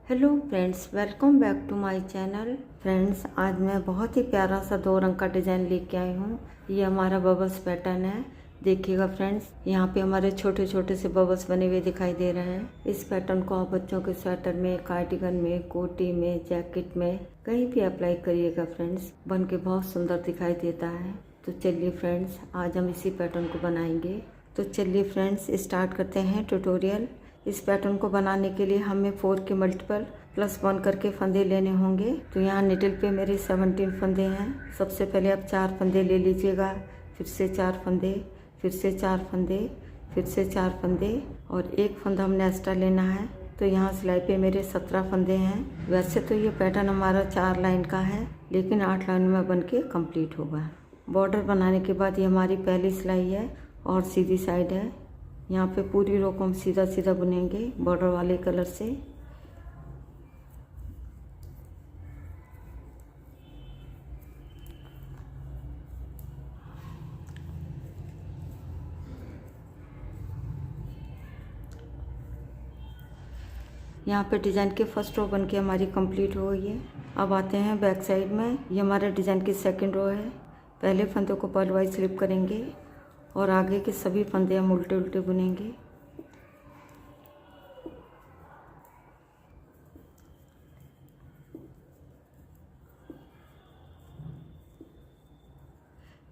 Hello friends, welcome back to my channel. Friends, आज मैं बहुत ही प्यारा सा 2 रंग का डिज़ाइन लेके आई हूँ। ये हमारा बबल्स पैटर्न है। देखिएगा फ्रेंड्स, यहाँ पे हमारे छोटे छोटे से बबल्स बने हुए दिखाई दे रहे हैं। इस पैटर्न को आप बच्चों के स्वेटर में, कार्डिगन में, कोटी में, जैकेट में कहीं भी अप्लाई करिएगा फ्रेंड्स, बन के बहुत सुंदर दिखाई देता है। तो चलिए फ्रेंड्स, आज हम इसी पैटर्न को बनाएंगे। तो चलिए फ्रेंड्स, स्टार्ट करते हैं ट्यूटोरियल। इस पैटर्न को बनाने के लिए हमें 4 के मल्टीपल +1 करके फंदे लेने होंगे। तो यहाँ निडल पे मेरे 17 फंदे हैं। सबसे पहले आप 4 फंदे ले लीजिएगा, फिर से 4 फंदे, फिर से 4 फंदे, फिर से 4 फंदे और एक फंदा हमने एक्स्ट्रा लेना है। तो यहाँ सिलाई पे मेरे 17 फंदे हैं। वैसे तो ये पैटर्न हमारा 4 लाइन का है, लेकिन 8 लाइन में बन के कम्प्लीट होगा। बॉर्डर बनाने के बाद ये हमारी पहली सिलाई है और सीधी साइड है। यहाँ पे पूरी रो को हम सीधा सीधा बुनेंगे बॉर्डर वाले कलर से। यहाँ पे डिज़ाइन की फर्स्ट रो बन के हमारी कंप्लीट हो गई है। अब आते हैं बैक साइड में। ये हमारे डिज़ाइन की सेकंड रो है। पहले फंदे को पर्ल वाइज स्लिप करेंगे और आगे के सभी फंदे हम उल्टे उल्टे बुनेंगे।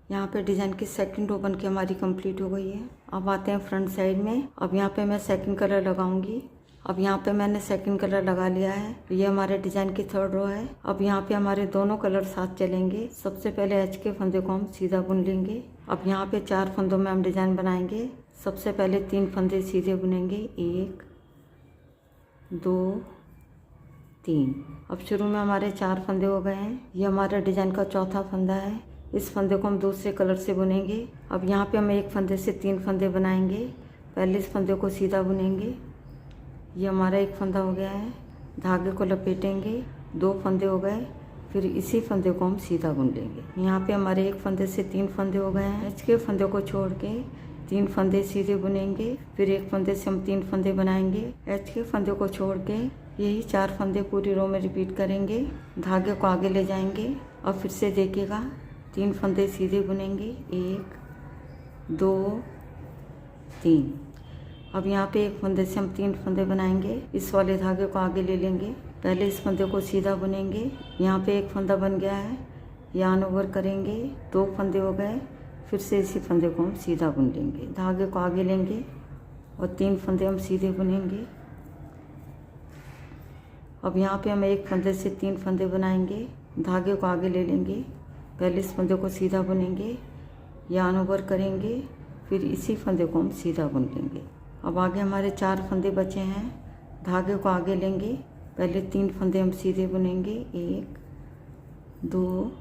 यहाँ पे डिज़ाइन की सेकंड रो बन के हमारी कंप्लीट हो गई है। अब आते हैं फ्रंट साइड में। अब यहाँ पे मैं सेकंड कलर लगाऊंगी। अब यहाँ पे मैंने सेकंड कलर लगा लिया है। ये हमारे डिज़ाइन की थर्ड रो है। अब यहाँ पे हमारे दोनों कलर साथ चलेंगे। सबसे पहले एच के फंदे को हम सीधा बुन लेंगे। अब यहाँ पे 4 फंदों में हम डिज़ाइन बनाएंगे। सबसे पहले 3 फंदे सीधे बुनेंगे, 1 2 3। अब शुरू में हमारे 4 फंदे हो गए हैं। ये हमारा डिज़ाइन का चौथा फंदा है। इस फंदे को हम दूसरे कलर से बुनेंगे। अब यहाँ पे हम एक फंदे से 3 फंदे बनाएंगे। पहले इस फंदे को सीधा बुनेंगे। ये हमारा एक फंदा हो गया है। धागे को लपेटेंगे, 2 फंदे हो गए। फिर इसी फंदे को हम सीधा बुन लेंगे। यहाँ पे हमारे एक फंदे से 3 फंदे हो गए हैं। एच के फंदे को छोड़ के 3 फंदे सीधे बुनेंगे। फिर एक फंदे से हम 3 फंदे बनाएंगे। एच के फंदे को छोड़ के यही 4 फंदे पूरी रो में रिपीट करेंगे। धागे को आगे ले जाएंगे और फिर से देखिएगा, 3 फंदे सीधे बुनेंगे, 1 2 3। अब यहाँ पे एक फंदे से हम 3 फंदे बनाएंगे। इस वाले धागे को आगे ले लेंगे। पहले इस फंदे को सीधा बुनेंगे। यहाँ पे एक फंदा बन गया है, यार्न ओवर करेंगे, 2 फंदे हो गए। फिर से इसी फंदे को हम सीधा बुन लेंगे। धागे को आगे लेंगे और 3 फंदे हम सीधे बुनेंगे। अब यहाँ पे हम एक फंदे से 3 फंदे बनाएंगे। धागे को आगे ले लेंगे। पहले इस फंदे को सीधा बुनेंगे, यार्न ओवर करेंगे, फिर इसी फंदे को हम सीधा बुन लेंगे। अब आगे हमारे 4 फंदे बचे हैं। धागे को आगे लेंगे। पहले 3 फंदे हम सीधे बुनेंगे, 1 2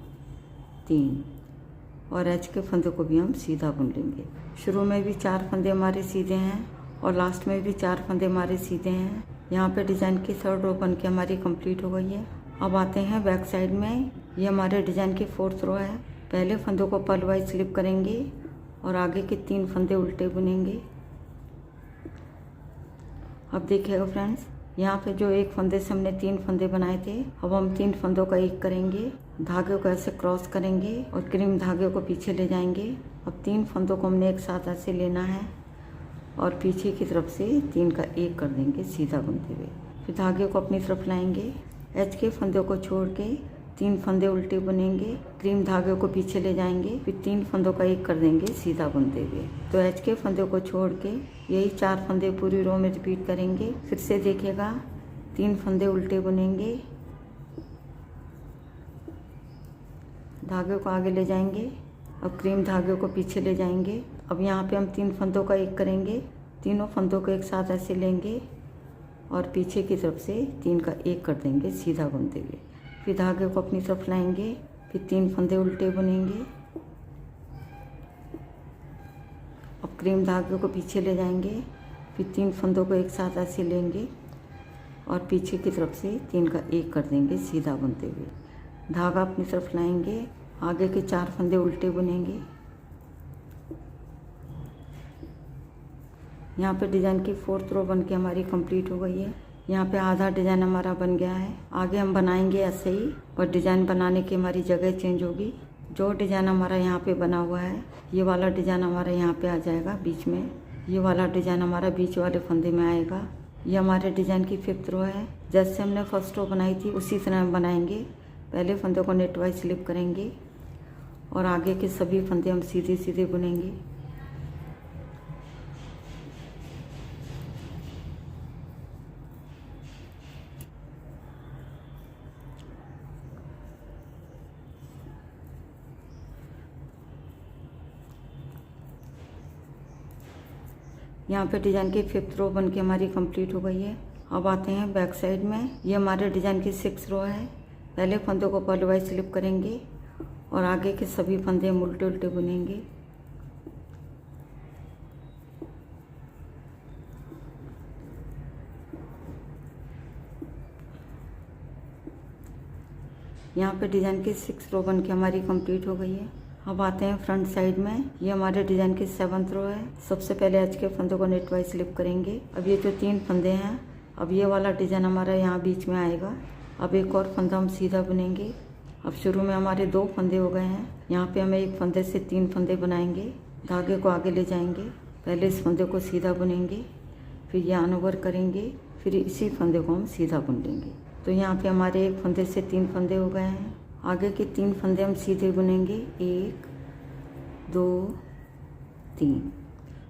3 और एच के फंदे को भी हम सीधा बुन लेंगे। शुरू में भी 4 फंदे हमारे सीधे हैं और लास्ट में भी 4 फंदे हमारे सीधे हैं। यहाँ पे डिज़ाइन की थर्ड रो बन के हमारी कंप्लीट हो गई है। अब आते हैं बैक साइड में। ये हमारे डिज़ाइन की 4th रो है। पहले फंदों को पर्ल वाइज स्लिप करेंगे और आगे के 3 फंदे उल्टे बुनेंगे। अब देखिएगा फ्रेंड्स, यहाँ पे जो एक फंदे से हमने 3 फंदे बनाए थे, अब हम 3 फंदों का एक करेंगे। धागे को ऐसे क्रॉस करेंगे और क्रीम धागे को पीछे ले जाएंगे। अब 3 फंदों को हमने एक साथ ऐसे लेना है और पीछे की तरफ से 3 का एक कर देंगे सीधा बुनते हुए। फिर धागे को अपनी तरफ लाएंगे। एच के फंदे को छोड़ के 3 फंदे उल्टे बुनेंगे। क्रीम धागे को पीछे ले जाएंगे। फिर 3 फंदों का एक कर देंगे सीधा बुनते हुए। तो एच के फंदे को छोड़ के यही 4 फंदे पूरी रो में रिपीट करेंगे। फिर से देखिएगा, 3 फंदे उल्टे बुनेंगे। धागे को आगे ले जाएंगे और क्रीम धागे को पीछे ले जाएंगे। अब यहाँ पे हम 3 फंदों का एक करेंगे। तीनों फंदों को एक साथ ऐसे लेंगे और पीछे की तरफ से 3 का एक कर देंगे सीधा बुनते हुए। फिर धागे को अपनी तरफ लाएंगे। फिर 3 फंदे उल्टे बुनेंगे। अब क्रीम धागे को पीछे ले जाएंगे। फिर 3 फंदों को एक साथ ऐसे लेंगे और पीछे की तरफ से 3 का एक कर देंगे सीधा बुनते हुए। धागा अपनी तरफ लाएंगे। आगे के 4 फंदे उल्टे बुनेंगे। यहाँ पे डिज़ाइन की 4th रो बन के हमारी कंप्लीट हो गई है। यहाँ पे आधा डिज़ाइन हमारा बन गया है। आगे हम बनाएंगे ऐसे ही, और डिज़ाइन बनाने की हमारी जगह चेंज होगी। जो डिज़ाइन हमारा यहाँ पे बना हुआ है, ये वाला डिज़ाइन हमारा यहाँ पे आ जाएगा बीच में। ये वाला डिज़ाइन हमारा बीच वाले फंदे में आएगा। ये हमारे डिज़ाइन की 5th रो है। जैसे हमने फर्स्ट रो बनाई थी उसी तरह हम बनाएंगे। पहले फंदे को नेट वाइज स्लिप करेंगे और आगे के सभी फंदे हम सीधे सीधे बुनेंगे। यहाँ पे डिज़ाइन की 5th रो बन के हमारी कंप्लीट हो गई है। अब आते हैं बैक साइड में। ये हमारे डिज़ाइन की 6th रो है। पहले फंदों को पहले वाइज स्लिप करेंगे और आगे के सभी फंदे हम उल्टे उल्टे बुनेंगे। यहाँ पे डिज़ाइन की 6th रो बन के हमारी कंप्लीट हो गई है। अब आते हैं फ्रंट साइड में। ये हमारे डिज़ाइन की 7th रो है। सबसे पहले एज के फंदों को नेट वाइज स्लिप करेंगे। अब ये जो 3 फंदे हैं, अब ये वाला डिज़ाइन हमारा यहाँ बीच में आएगा। अब एक और फंदा हम सीधा बुनेंगे। अब शुरू में हमारे 2 फंदे हो गए हैं। यहाँ पे हमें एक फंदे से 3 फंदे बनाएंगे। धागे को आगे ले जाएंगे। पहले इस फंदे को सीधा बुनेंगे, फिर यार्न ओवर करेंगे, फिर इसी फंदे को हम सीधा बुन लेंगे। तो यहाँ पे हमारे एक फंदे से 3 फंदे हो गए हैं। आगे के 3 फंदे हम सीधे बुनेंगे। 1 2 3।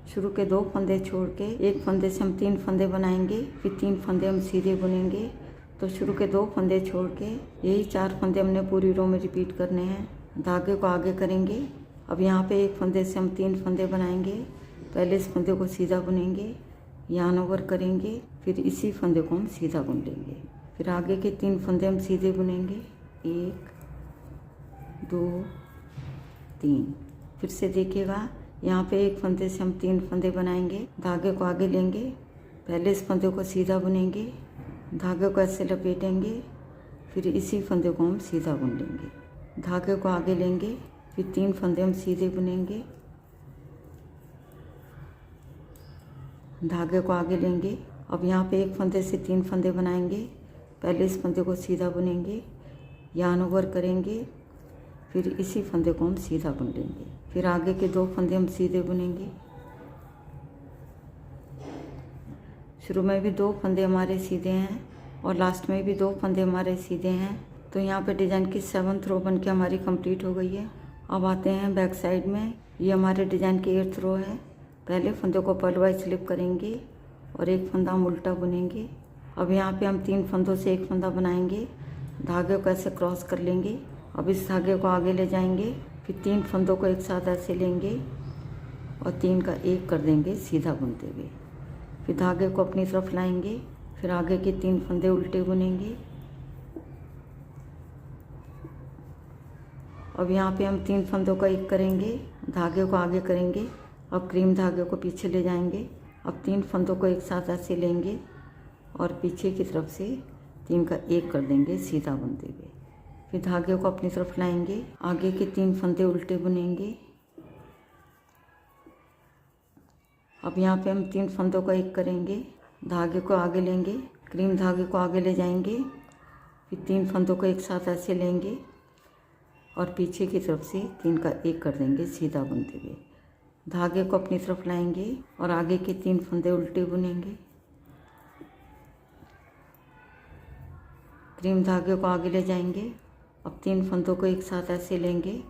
शुरू के 2 फंदे छोड़ के एक फंदे से हम 3 फंदे बनाएंगे, फिर 3 फंदे हम सीधे बुनेंगे। तो शुरू के 2 फंदे छोड़ के यही 4 फंदे हमने पूरी रो में रिपीट करने हैं। धागे को आगे करेंगे। अब यहाँ पे एक फंदे से हम 3 फंदे बनाएंगे। पहले इस फंदे को सीधा बुनेंगे, यार्न ओवर करेंगे, फिर इसी फंदे को हम सीधा बुन लेंगे। फिर आगे के 3 फंदे हम सीधे बुनेंगे। 1 2 3। फिर से देखिएगा, यहाँ पे एक फंदे से हम 3 फंदे बनाएंगे। धागे को आगे लेंगे, पहले इस फंदे को सीधा बुनेंगे, धागे को ऐसे लपेटेंगे, फिर इसी फंदे को हम सीधा बुन लेंगे। धागे को आगे लेंगे, फिर 3 फंदे हम सीधे बुनेंगे, धागे को आगे लेंगे। अब यहाँ पे एक फंदे से 3 फंदे बनाएंगे। पहले इस फंदे को सीधा बुनेंगे, यार्न ओवर करेंगे, फिर इसी फंदे को हम सीधा बुन लेंगे। फिर आगे के 2 फंदे हम सीधे बुनेंगे। शुरू में भी 2 फंदे हमारे सीधे हैं और लास्ट में भी 2 फंदे हमारे सीधे हैं। तो यहाँ पे डिज़ाइन की 7th रो बन के हमारी कंप्लीट हो गई है। अब आते हैं बैक साइड में। ये हमारे डिज़ाइन की 8th रो है। पहले फंदे को पहले वाइज स्लिप करेंगे और एक फंदा हम उल्टा बुनेंगे। अब यहाँ पे हम 3 फंदों से एक फंदा बनाएंगे। धागे को ऐसे क्रॉस कर लेंगे। अब इस धागे को आगे ले जाएंगे, फिर 3 फंदों को एक साथ ऐसे लेंगे और 3 का 1 कर देंगे सीधा बुनते हुए। फिर धागे को अपनी तरफ लाएंगे, फिर आगे के 3 फंदे उल्टे बुनेंगे। अब यहाँ पे हम 3 फंदों का 1 करेंगे, धागे को आगे करेंगे। अब क्रीम धागे को पीछे ले जाएंगे। अब 3 फंदों को एक साथ ऐसे लेंगे और पीछे की तरफ से 3 का 1 कर देंगे सीधा बुनते हुए। फिर धागे को अपनी तरफ लाएंगे, आगे के 3 फंदे उल्टे बुनेंगे। अब यहाँ पे हम 3 फंदों का 1 करेंगे, धागे को आगे लेंगे, क्रीम धागे को आगे ले जाएंगे, फिर 3 फंदों को एक साथ ऐसे लेंगे और पीछे की तरफ से 3 का 1 कर देंगे सीधा बुनते हुए। धागे को अपनी तरफ लाएंगे और आगे के 3 फंदे उल्टे बुनेंगे। क्रीम धागे को आगे ले जाएंगे। अब 3 फंदों को एक साथ ऐसे लेंगे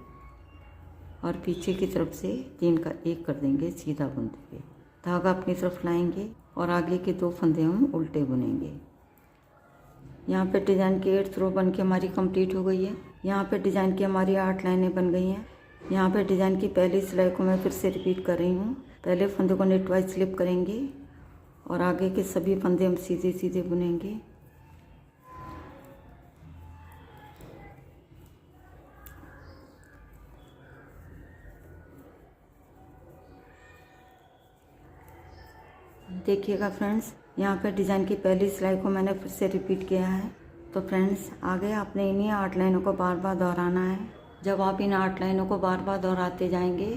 और पीछे की तरफ से 3 का 1 कर देंगे सीधा बुनते हुए। धागा अपनी तरफ लाएंगे और आगे के 2 फंदे हम उल्टे बुनेंगे। यहाँ पे डिज़ाइन की 8th रो बन के हमारी कंप्लीट हो गई है। यहाँ पे डिज़ाइन की हमारी 8 लाइनें बन गई हैं। यहाँ पे डिज़ाइन की पहली सिलाई को मैं फिर से रिपीट कर रही हूँ। पहले फंदे को नेट वाइज स्लिप करेंगे और आगे के सभी फंदे हम सीधे सीधे बुनेंगे। देखिएगा फ्रेंड्स, यहाँ पे डिज़ाइन की पहली सिलाई को मैंने फिर से रिपीट किया है। तो फ्रेंड्स, आगे आपने इन्हीं 8 लाइनों को बार बार दोहराना है। जब आप इन 8 लाइनों को बार बार दोहराते जाएंगे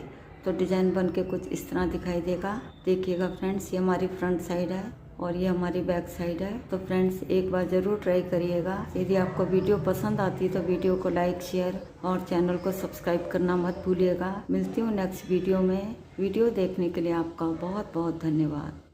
तो डिज़ाइन बन के कुछ इस तरह दिखाई देगा। देखिएगा फ्रेंड्स, ये हमारी फ्रंट साइड है। और ये हमारी बैक साइड है। तो फ्रेंड्स एक बार ज़रूर ट्राई करिएगा। यदि आपको वीडियो पसंद आती है तो वीडियो को लाइक शेयर और चैनल को सब्सक्राइब करना मत भूलिएगा। मिलती हूँ नेक्स्ट वीडियो में। वीडियो देखने के लिए आपका बहुत बहुत धन्यवाद।